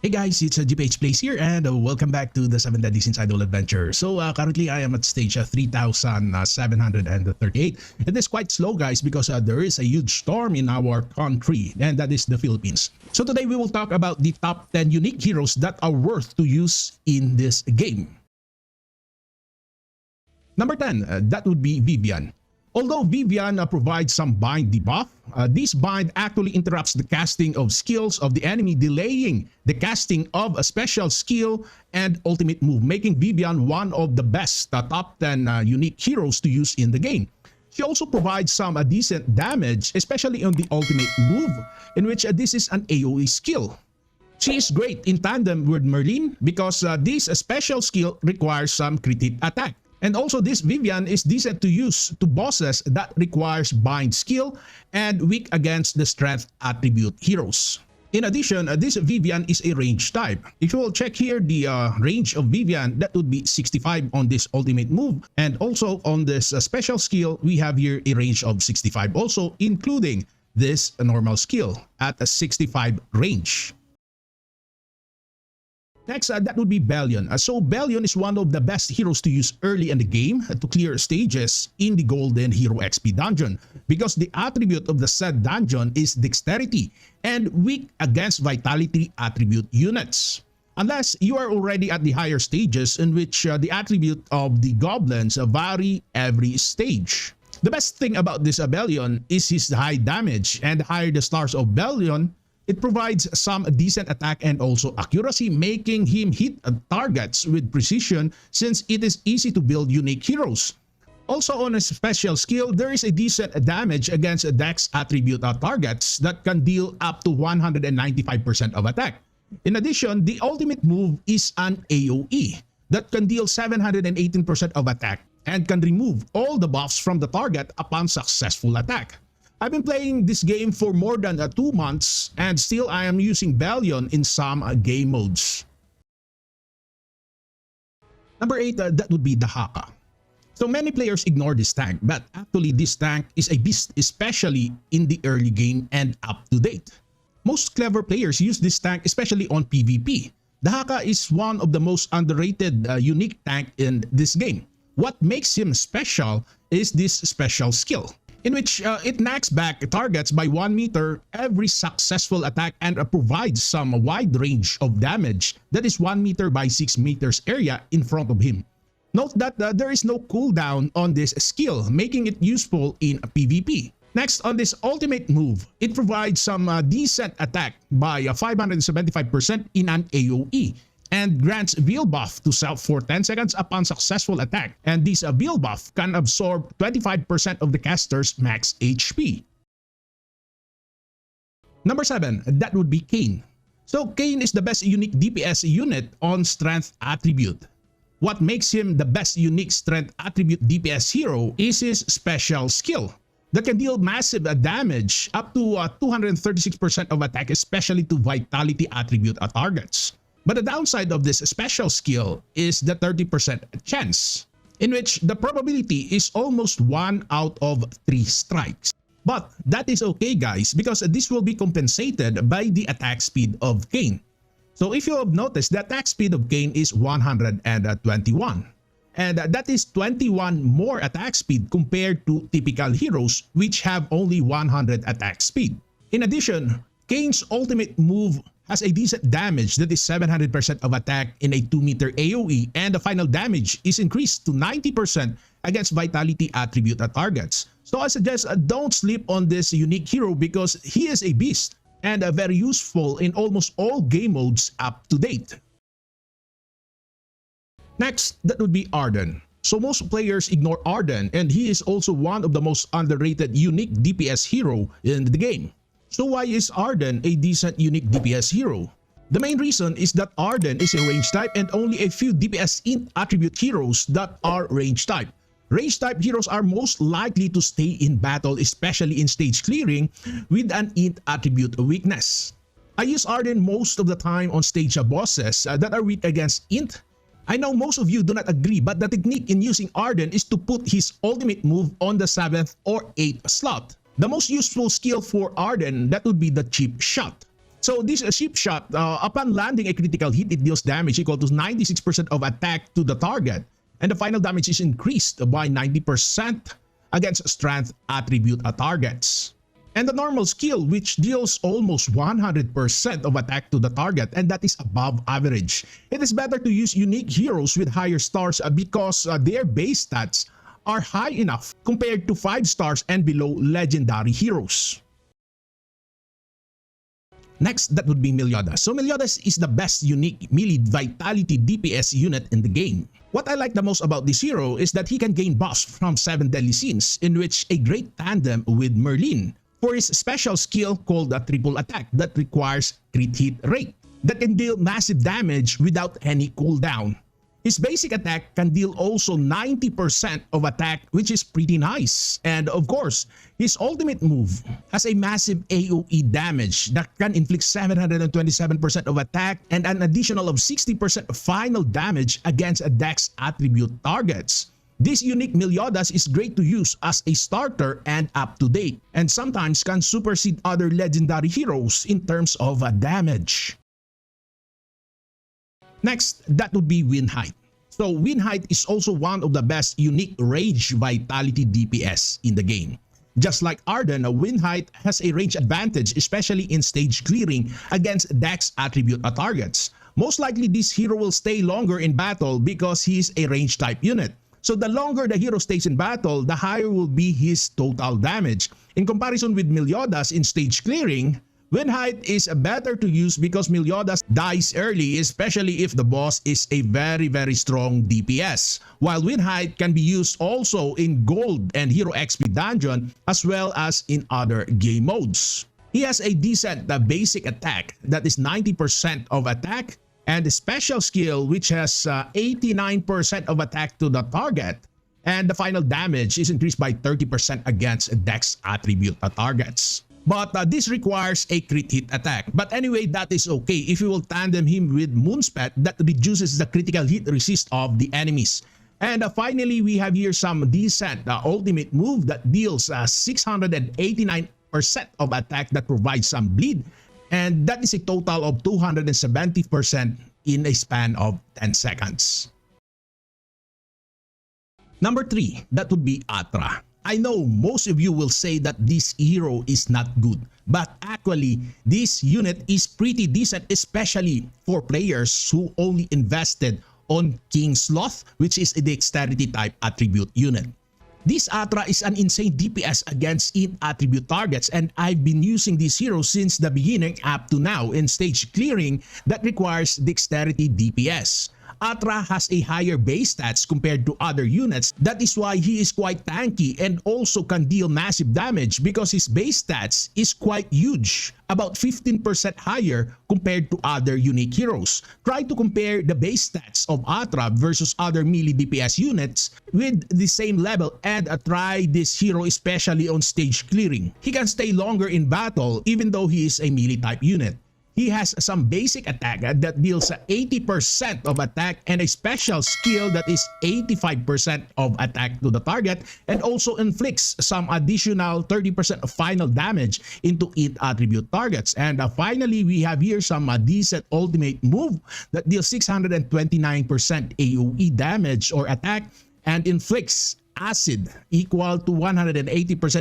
Hey guys, it's GPH Plays here and welcome back to the 7 Deadly Sins Idol Adventure. So currently I am at stage 3,738. It is quite slow guys because there is a huge storm in our country and that is the Philippines. So today we will talk about the top 10 unique heroes that are worth to use in this game. Number 10, that would be Vivian. Although Vivian provides some bind debuff, this bind actually interrupts the casting of skills of the enemy, delaying the casting of a special skill and ultimate move, making Vivian one of the best top 10 unique heroes to use in the game. She also provides some decent damage, especially on the ultimate move, in which this is an AoE skill. She is great in tandem with Merlin because this special skill requires some crit attack. And also this Vivian is decent to use to bosses that requires bind skill and weak against the strength attribute heroes. In addition, this Vivian is a range type. If you will check here the range of Vivian, that would be 65 on this ultimate move. And also on this special skill, we have here a range of 65 also, including this normal skill at a 65 range. Next, that would be Bellion. So Bellion is one of the best heroes to use early in the game to clear stages in the Golden Hero XP dungeon because the attribute of the said dungeon is Dexterity and weak against Vitality attribute units. Unless you are already at the higher stages in which the attribute of the goblins vary every stage. The best thing about this Bellion is his high damage, and the higher the stars of Bellion, it provides some decent attack and also accuracy, making him hit targets with precision since it is easy to build unique heroes. Also on a special skill, there is a decent damage against Dex attribute targets that can deal up to 195% of attack. In addition, the ultimate move is an AoE that can deal 718% of attack and can remove all the buffs from the target upon successful attack. I've been playing this game for more than 2 months and still I am using Bellion in some game modes. Number 8, that would be Dahaka. So many players ignore this tank, but actually this tank is a beast, especially in the early game and up to date. Most clever players use this tank especially on PvP. Dahaka is one of the most underrated unique tank in this game. What makes him special is this special skill, in which it knocks back targets by 1 meter every successful attack and provides some wide range of damage that is 1 meter by 6 meters area in front of him. Note that there is no cooldown on this skill, making it useful in PvP. Next, on this ultimate move, it provides some decent attack by 575% in an AoE, and grants Veil buff to self for 10 seconds upon successful attack, and this Veil buff can absorb 25% of the caster's max HP. Number 7, that would be Kayn. So Kayn is the best unique DPS unit on strength attribute. What makes him the best unique strength attribute DPS hero is his special skill that can deal massive damage up to 236% of attack, especially to Vitality attribute targets. But the downside of this special skill is the 30% chance, in which the probability is almost 1 out of 3 strikes. But that is okay guys, because this will be compensated by the attack speed of Kayn. So if you have noticed, the attack speed of Kayn is 121. And that is 21 more attack speed compared to typical heroes which have only 100 attack speed. In addition, Kayn's ultimate move has a decent damage that is 700% of attack in a 2 meter AoE, and the final damage is increased to 90% against Vitality attribute targets. So I suggest don't sleep on this unique hero because he is a beast and very useful in almost all game modes up to date. Next, that would be Arden. So most players ignore Arden, and he is also one of the most underrated unique DPS hero in the game. So why is Arden a decent unique DPS hero? The main reason is that Arden is a range type and only a few DPS int attribute heroes that are range type. Range type heroes are most likely to stay in battle, especially in stage clearing with an int attribute weakness. I use Arden most of the time on stage bosses that are weak against int. I know most of you do not agree, but the technique in using Arden is to put his ultimate move on the 7th or 8th slot. The most useful skill for Arden, that would be the chip shot. So this ship shot, upon landing a critical hit, it deals damage equal to 96% of attack to the target. And the final damage is increased by 90% against strength attribute targets. And the normal skill, which deals almost 100% of attack to the target, and that is above average. It is better to use unique heroes with higher stars because their base stats are high enough compared to 5 stars and below legendary heroes. Next, that would be Meliodas. So Meliodas is the best unique melee vitality DPS unit in the game. What I like the most about this hero is that he can gain buffs from 7 deadly sins, in which a great tandem with Merlin for his special skill called the triple attack that requires crit hit rate that can deal massive damage without any cooldown. His basic attack can deal also 90% of attack, which is pretty nice. And of course, his ultimate move has a massive AoE damage that can inflict 727% of attack and an additional of 60% final damage against a dex attribute targets. This unique Meliodas is great to use as a starter and up to date, and sometimes can supersede other legendary heroes in terms of damage. Next, that would be Winhite. So Winhite is also one of the best unique rage vitality DPS in the game. Just like Arden, Winhite has a range advantage, especially in stage clearing against dex attribute targets. Most likely this hero will stay longer in battle because he is a range type unit. So the longer the hero stays in battle, the higher will be his total damage. In comparison with Meliodas in stage clearing, Winhite is better to use because Meliodas dies early, especially if the boss is a very strong DPS. While Winhite can be used also in gold and hero XP dungeon as well as in other game modes. He has a decent basic attack that is 90% of attack and a special skill which has 89% of attack to the target. And the final damage is increased by 30% against dex attribute targets. But this requires a crit hit attack. But anyway, that is okay if you will tandem him with Moonspet that reduces the critical hit resist of the enemies. And finally, we have here some decent ultimate move that deals 689% of attack that provides some bleed. And that is a total of 270% in a span of 10 seconds. Number 3, that would be Atra. I know most of you will say that this hero is not good, but actually this unit is pretty decent, especially for players who only invested on King Sloth, which is a dexterity type attribute unit. This Atra is an insane DPS against int attribute targets, and I've been using this hero since the beginning up to now in stage clearing that requires dexterity DPS. Atra has a higher base stats compared to other units. That is why he is quite tanky and also can deal massive damage because his base stats is quite huge, about 15% higher compared to other unique heroes. Try to compare the base stats of Atra versus other melee DPS units with the same level and try this hero especially on stage clearing. He can stay longer in battle even though he is a melee type unit. He has some basic attack that deals 80% of attack and a special skill that is 85% of attack to the target and also inflicts some additional 30% of final damage into int attribute targets. And finally, we have here some decent ultimate move that deals 629% AoE damage or attack and inflicts acid equal to 180%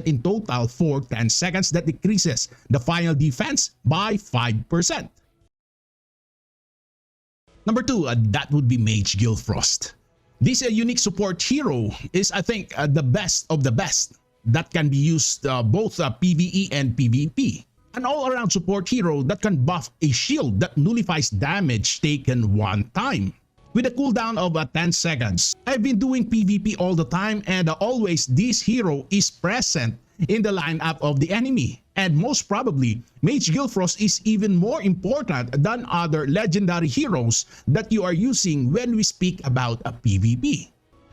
in total for 10 seconds that decreases the final defense by 5%. Number 2, that would be Mage Gilfrost. This unique support hero is, I think, the best of the best that can be used both PvE and PvP. An all-around support hero that can buff a shield that nullifies damage taken one time, with a cooldown of 10 seconds. I've been doing PvP all the time and always this hero is present in the lineup of the enemy. And most probably, Mage Gilfrost is even more important than other legendary heroes that you are using when we speak about a PvP.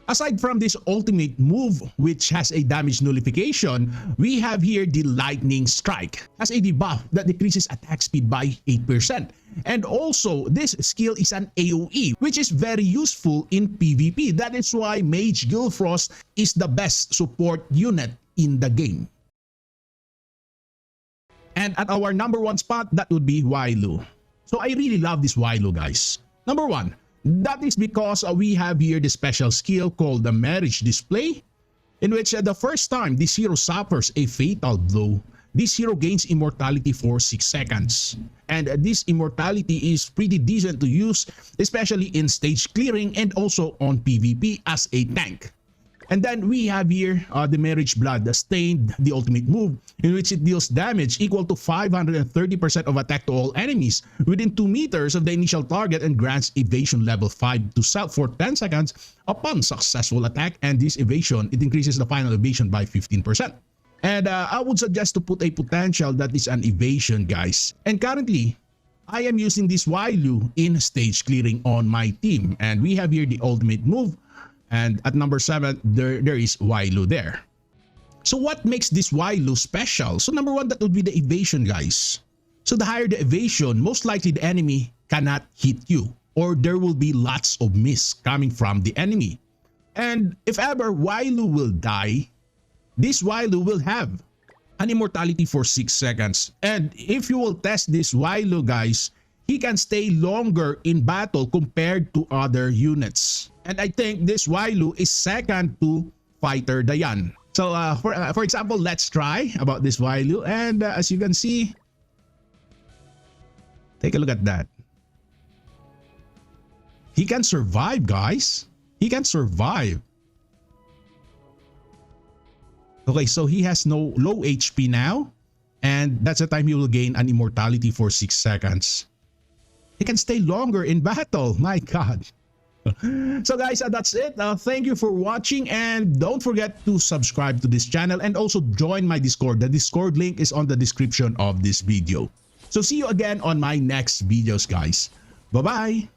Aside from this ultimate move which has a damage nullification, we have here the Lightning Strike as a debuff that decreases attack speed by 8%. And also this skill is an AoE which is very useful in PvP. That is why Mage Gilfrost is the best support unit in the game. And at our number 1 spot, that would be Wailu. So I really love this Wailu, guys. Number 1, that is because we have here the special skill called the Marriage Display, in which the first time this hero suffers a fatal blow, this hero gains immortality for 6 seconds. And this immortality is pretty decent to use, especially in stage clearing and also on PvP as a tank. And then we have here the Marriage Blood, the Stained, the ultimate move, in which it deals damage equal to 530% of attack to all enemies within 2 meters of the initial target and grants evasion level 5 to self for 10 seconds upon successful attack. And this evasion, it increases the final evasion by 15%. And I would suggest to put a potential that is an evasion, guys. And currently, I am using this Wailu in stage clearing on my team. And we have here the ultimate move. And at number 7, there is Wailu there. So what makes this Wailu special? So number 1, that would be the evasion, guys. So the higher the evasion, most likely the enemy cannot hit you, or there will be lots of miss coming from the enemy. And if ever Wailu will die, this Wailu will have an immortality for 6 seconds. And if you will test this Wailu, guys, he can stay longer in battle compared to other units. And I think this Wailu is second to Fighter Dayan. So for example, let's try about this Wailu. And as you can see, take a look at that. He can survive, guys. He can survive. Okay, so he has no low HP now. And that's the time he will gain an immortality for 6 seconds. He can stay longer in battle. My God. So guys, that's it. Thank you for watching, and don't forget to subscribe to this channel and also join my Discord. The Discord link is on the description of this video. So see you again on my next videos, guys. Bye-bye.